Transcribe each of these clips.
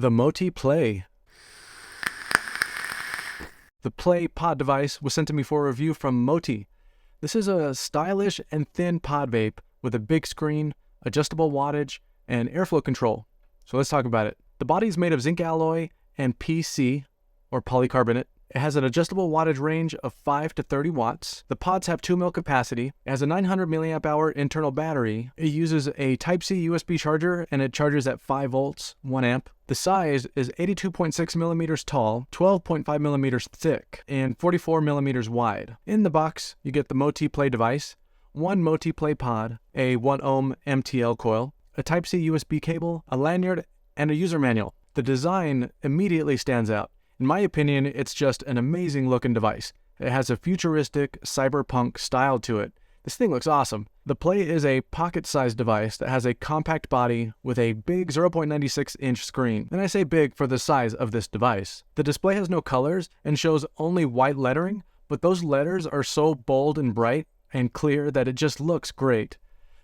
The Moti Play. The Play pod device was sent to me for a review from Moti. This is a stylish and thin pod vape with a big screen, adjustable wattage, and airflow control. So let's talk about it. The body is made of zinc alloy and PC, or polycarbonate. It has an adjustable wattage range of 5 to 30 watts. The pods have 2 mil capacity. It has a 900 milliamp hour internal battery. It uses a Type-C USB charger and it charges at 5 volts, 1 amp. The size is 82.6 millimeters tall, 12.5 millimeters thick, and 44 millimeters wide. In the box, you get the Moti Play device, one Moti Play pod, a 1 ohm MTL coil, a Type-C USB cable, a lanyard, and a user manual. The design immediately stands out. In my opinion, it's just an amazing looking device. It has a futuristic cyberpunk style to it. This thing looks awesome. The Play is a pocket-sized device that has a compact body with a big 0.96 inch screen. And I say big for the size of this device. The display has no colors and shows only white lettering, but those letters are so bold and bright and clear that it just looks great.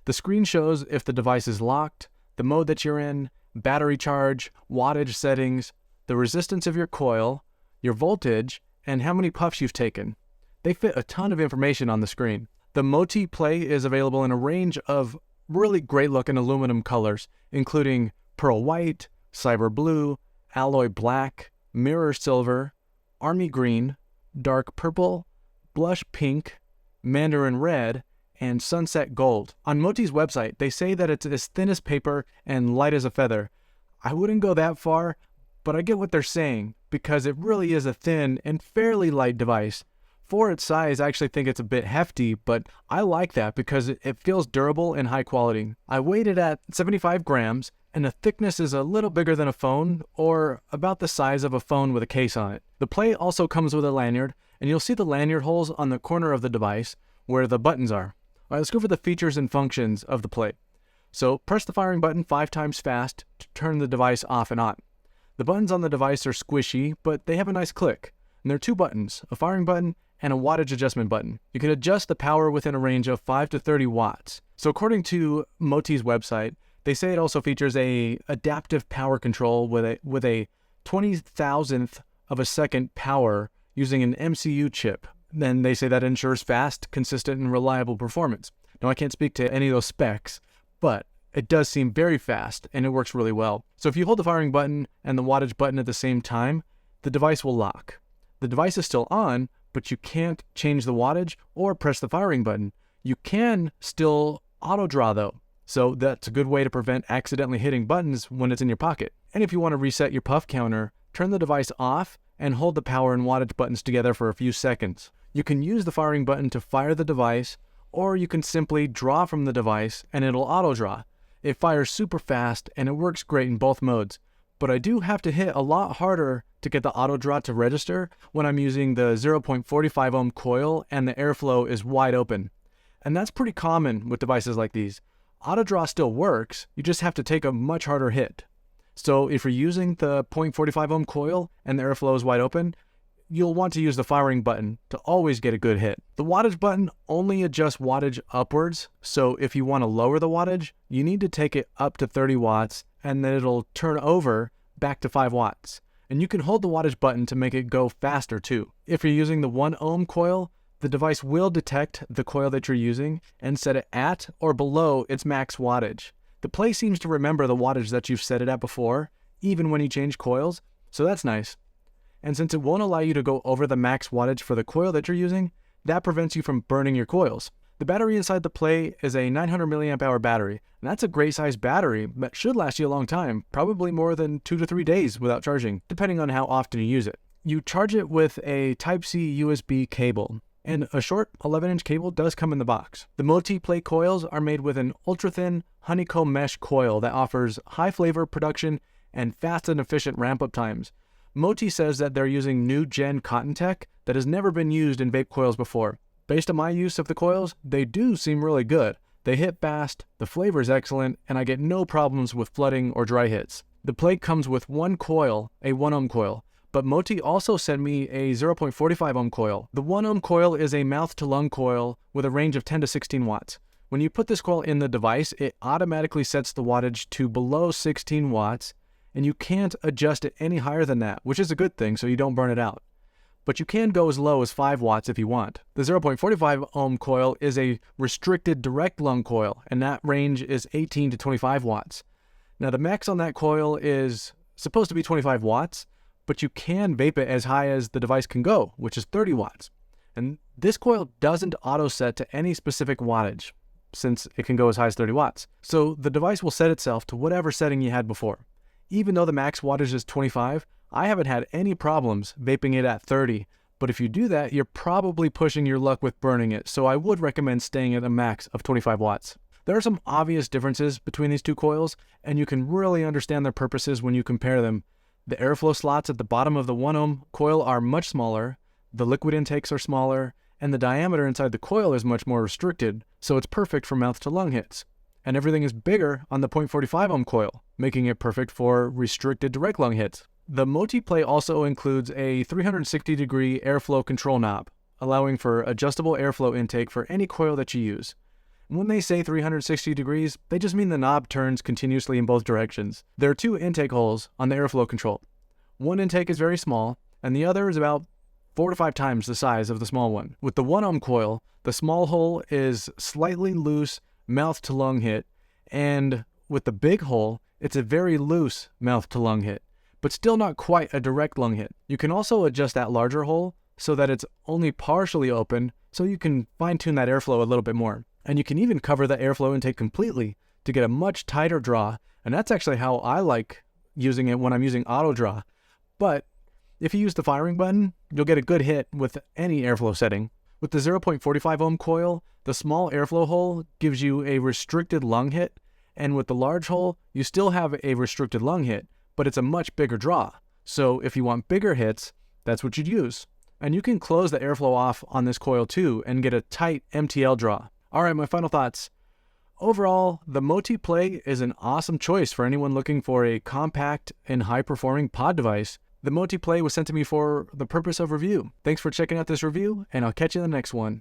The screen shows if the device is locked, the mode that you're in, battery charge, wattage settings, the resistance of your coil, your voltage, and how many puffs you've taken. They fit a ton of information on the screen. The Moti Play is available in a range of really great looking aluminum colors, including pearl white, cyber blue, alloy black, mirror silver, army green, dark purple, blush pink, mandarin red, and sunset gold. On Moti's website, they say that it's as thin as paper and light as a feather. I wouldn't go that far, but I get what they're saying, because it really is a thin and fairly light device. For its size, I actually think it's a bit hefty, but I like that because it feels durable and high quality. I weighed it at 75 grams, and the thickness is a little bigger than a phone, or about the size of a phone with a case on it. The Play also comes with a lanyard, and you'll see the lanyard holes on the corner of the device where the buttons are. All right, let's go over the features and functions of the Play. So press the firing button 5 times fast to turn the device off and on. The buttons on the device are squishy, but they have a nice click. And there are 2 buttons, a firing button and a wattage adjustment button. You can adjust the power within a range of 5 to 30 watts. So according to Moti's website, they say it also features a adaptive power control with a 20,000th of a second power using an MCU chip. Then they say that ensures fast, consistent, and reliable performance. Now I can't speak to any of those specs, but it does seem very fast, and it works really well. So if you hold the firing button and the wattage button at the same time, the device will lock. The device is still on, but you can't change the wattage or press the firing button. You can still auto draw though, so that's a good way to prevent accidentally hitting buttons when it's in your pocket. And if you want to reset your puff counter, turn the device off and hold the power and wattage buttons together for a few seconds. You can use the firing button to fire the device, or you can simply draw from the device and it'll auto draw. It fires super fast and it works great in both modes, but I do have to hit a lot harder to get the auto draw to register when I'm using the 0.45 ohm coil and the airflow is wide open. And that's pretty common with devices like these. Auto draw still works, you just have to take a much harder hit. So if you're using the 0.45 ohm coil and the airflow is wide open, you'll want to use the firing button to always get a good hit. The wattage button only adjusts wattage upwards, so if you want to lower the wattage, you need to take it up to 30 watts and then it'll turn over back to 5 watts. And you can hold the wattage button to make it go faster too. If you're using the 1 ohm coil, the device will detect the coil that you're using and set it at or below its max wattage. The Play seems to remember the wattage that you've set it at before, even when you change coils, so that's nice. And since it won't allow you to go over the max wattage for the coil that you're using, that prevents you from burning your coils. The battery inside the Play is a 900 milliamp hour battery, and that's a great size battery that should last you a long time, probably more than 2 to 3 days without charging, depending on how often you use it. You charge it with a Type-C USB cable, and a short 11-inch cable does come in the box. The Moti Play coils are made with an ultra-thin honeycomb mesh coil that offers high flavor production and fast and efficient ramp-up times. Moti says that they're using new gen cotton tech that has never been used in vape coils before. Based on my use of the coils, they do seem really good. They hit fast, the flavor is excellent, and I get no problems with flooding or dry hits. The Play comes with 1 coil, a 1 ohm coil, but Moti also sent me a 0.45 ohm coil. The 1 ohm coil is a mouth-to-lung coil with a range of 10 to 16 watts. When you put this coil in the device, it automatically sets the wattage to below 16 watts, and you can't adjust it any higher than that, which is a good thing so you don't burn it out. But you can go as low as 5 watts if you want. The 0.45 ohm coil is a restricted direct lung coil, and that range is 18 to 25 watts. Now the max on that coil is supposed to be 25 watts, but you can vape it as high as the device can go, which is 30 watts. And this coil doesn't auto set to any specific wattage, since it can go as high as 30 watts. So the device will set itself to whatever setting you had before. Even though the max wattage is 25, I haven't had any problems vaping it at 30, but if you do that, you're probably pushing your luck with burning it, so I would recommend staying at a max of 25 watts. There are some obvious differences between these two coils, and you can really understand their purposes when you compare them. The airflow slots at the bottom of the 1 ohm coil are much smaller, the liquid intakes are smaller, and the diameter inside the coil is much more restricted, so it's perfect for mouth to lung hits. And everything is bigger on the 0.45 ohm coil, making it perfect for restricted direct lung hits. The Moti Play also includes a 360-degree airflow control knob, allowing for adjustable airflow intake for any coil that you use. When they say 360 degrees, they just mean the knob turns continuously in both directions. There are 2 intake holes on the airflow control. One intake is very small, and the other is about 4 to 5 times the size of the small one. With the 1 ohm coil, the small hole is slightly loose mouth to lung hit, and with the big hole, it's a very loose mouth to lung hit, but still not quite a direct lung hit. You can also adjust that larger hole so that it's only partially open, so you can fine-tune that airflow a little bit more. And you can even cover the airflow intake completely to get a much tighter draw, and that's actually how I like using it when I'm using auto draw. But if you use the firing button, you'll get a good hit with any airflow setting. With the 0.45 ohm coil, the small airflow hole gives you a restricted lung hit, and with the large hole, you still have a restricted lung hit, but it's a much bigger draw. So if you want bigger hits, that's what you'd use. And you can close the airflow off on this coil too and get a tight MTL draw. Alright, my final thoughts. Overall, the Moti Play is an awesome choice for anyone looking for a compact and high-performing pod device. The Moti Play was sent to me for the purpose of review. Thanks for checking out this review, and I'll catch you in the next one.